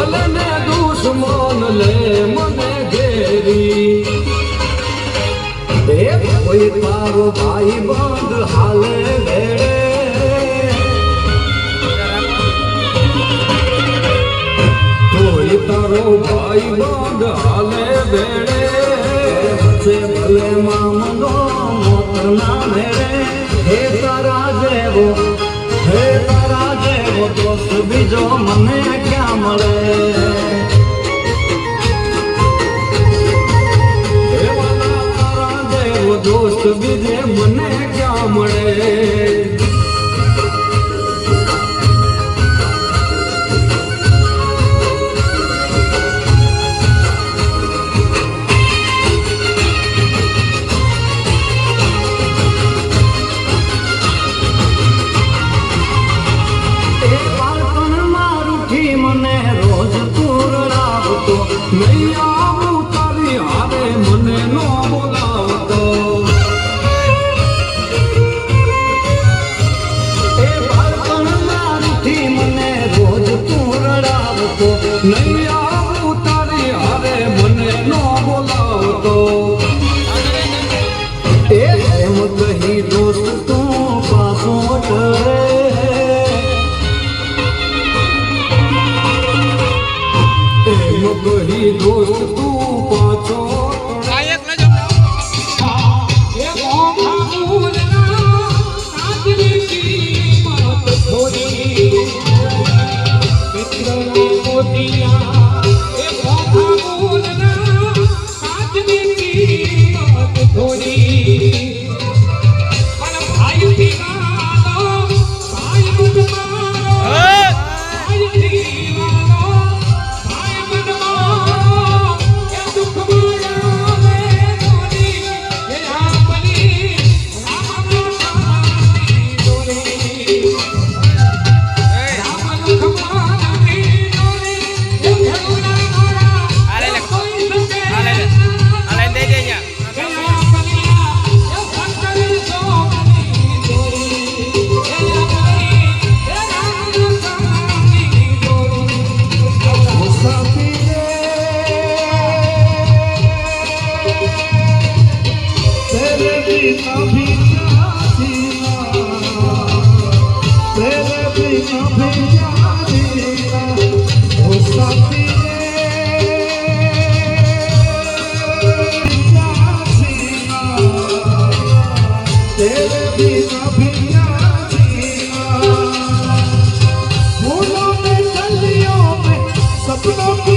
ભલે ને દુશ્મન લે મને ઘેરી એ કોઈ તારો ભાઈ બંધ હાલે ભેડે કોઈ તારો ભાઈ બંધ હાલે ભેડે છે ભલે મામલો મોત ના ભેડે હે તારા જેવો દોસ્ત બીજો મને ક્યાં મળે તારા જેવો દોસ્ત બીજે મને ક્યાં મળે મને રોજ પૂરડાવતો નહીં આવું તારી હારે મને નો બોલાવતો એ બાળપણ મારથી મને રોજ પૂરડાવતો નહીં આવું તારી હારે મને નો બોલાવતો એ એમ કહી દોસ્ત તું પાછો ટરે ગહી દોસ્ત તું પાછો फूलों में कलियों में सपनों